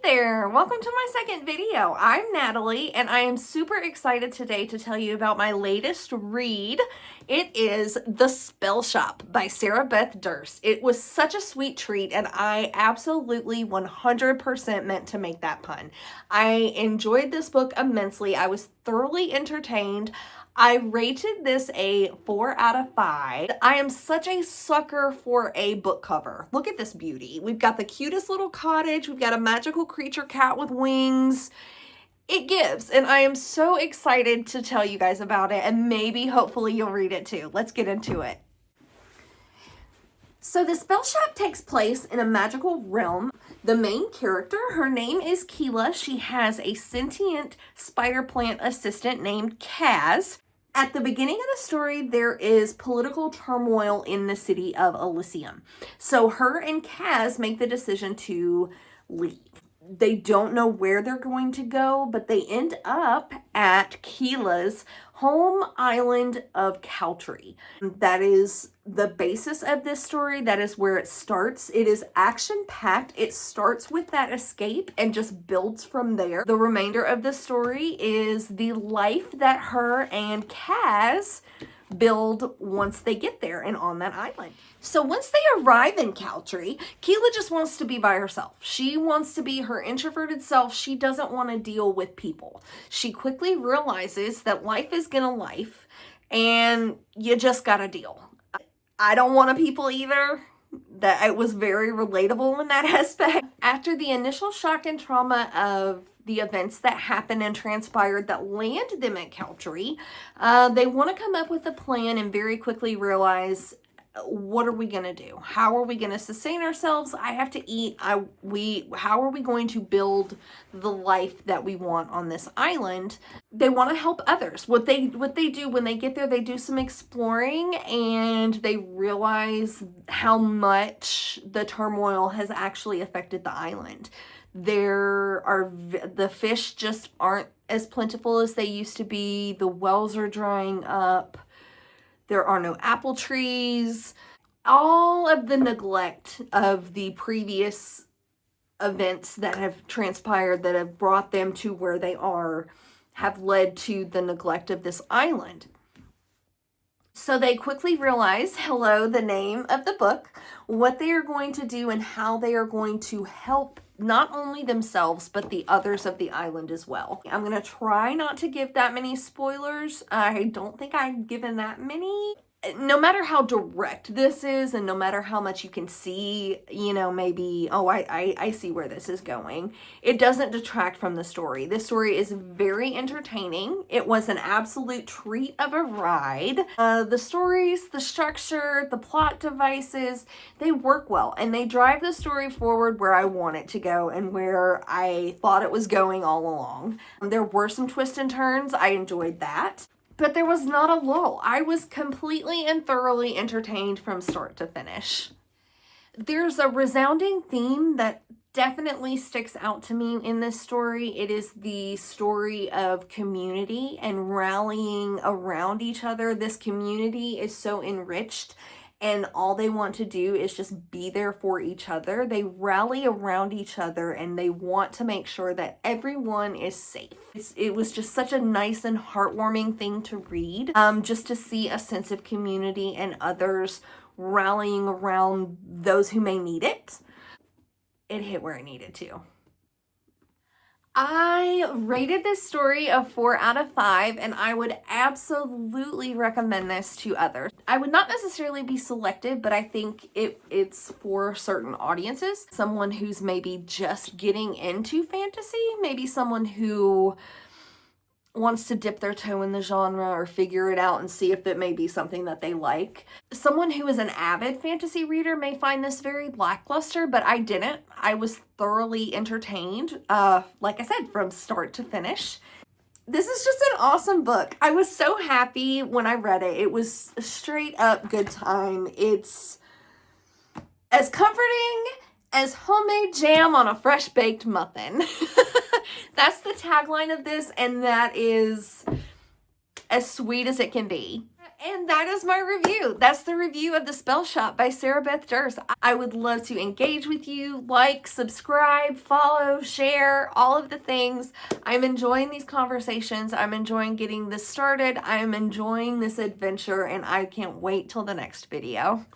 there, welcome to my second video. I'm Natalie and I am super excited today to tell you about my latest read. It is The Spellshop by Beth Durst. It was such a sweet treat and I absolutely 100% meant to make that pun. I enjoyed this book immensely. I was thoroughly entertained. I rated this a 4 out of 5. I am such a sucker for a book cover. Look at this beauty. We've got the cutest little cottage. We've got a magical creature cat with wings. It gives, and I am so excited to tell you guys about it, and maybe hopefully you'll read it too. Let's get into it. So the Spellshop takes place in a magical realm. The main character, her name is Keela. She has a sentient spider plant assistant named Kaz. At the beginning of the story, there is political turmoil in the city of Elysium. So her and Kaz make the decision to leave. They don't know where they're going to go, but they end up at Keela's home island of Caltry. That is the basis of this story. That is where it starts. It is action-packed. It starts with that escape and just builds from there. The remainder of the story is the life that her and Kaz build once they get there and on that island. So once they arrive in Caltry, Keela just wants to be by herself. She wants to be her introverted self. She doesn't want to deal with people. She quickly realizes that life is gonna life and you just gotta deal. I don't want a people either. That it was very relatable in that aspect. After the initial shock and trauma of the events that happened and transpired that landed them at Caltry, they want to come up with a plan and very quickly realize, what are we going to do? How are we going to sustain ourselves? I have to eat. How are we going to build the life that we want on this island? They want to help others. What they do when they get there, they do some exploring and they realize how much the turmoil has actually affected the island. The fish just aren't as plentiful as they used to be. The wells are drying up. There are no apple trees. All of the neglect of the previous events that have transpired that have brought them to where they are have led to the neglect of this island. So they quickly realize, hello, the name of the book, what they are going to do and how they are going to help not only themselves, but the others of the island as well. I'm going to try not to give that many spoilers. I don't think I've given that many. No matter how direct this is and no matter how much you can see, maybe, oh, I see where this is going, it doesn't detract from the story. This story is very entertaining. It was an absolute treat of a ride. The stories, the structure, the plot devices, they work well and they drive the story forward where I want it to go and where I thought it was going all along. There were some twists and turns. I enjoyed that. But there was not a lull. I was completely and thoroughly entertained from start to finish. There's a resounding theme that definitely sticks out to me in this story. It is the story of community and rallying around each other. This community is so enriched and all they want to do is just be there for each other. They rally around each other and they want to make sure that everyone is safe. It was just such a nice and heartwarming thing to read, just to see a sense of community and others rallying around those who may need it. It hit where it needed to. I rated this story a 4 out of 5 and I would absolutely recommend this to others. I would not necessarily be selective, but I think it's for certain audiences. Someone who's maybe just getting into fantasy, maybe someone who wants to dip their toe in the genre or figure it out and see if it may be something that they like. Someone who is an avid fantasy reader may find this very lackluster, but I didn't. I was thoroughly entertained, like I said, from start to finish. This is just an awesome book. I was so happy when I read it. It was a straight up good time. It's as comforting as homemade jam on a fresh baked muffin. That's the tagline of this, and that is as sweet as it can be. And that is my review. That's the review of the Spellshop by Sarah Beth Durst. I would love to engage with you, like, subscribe, follow, share, all of the things. I'm enjoying these conversations. I'm enjoying getting this started. I'm enjoying this adventure, and I can't wait till the next video.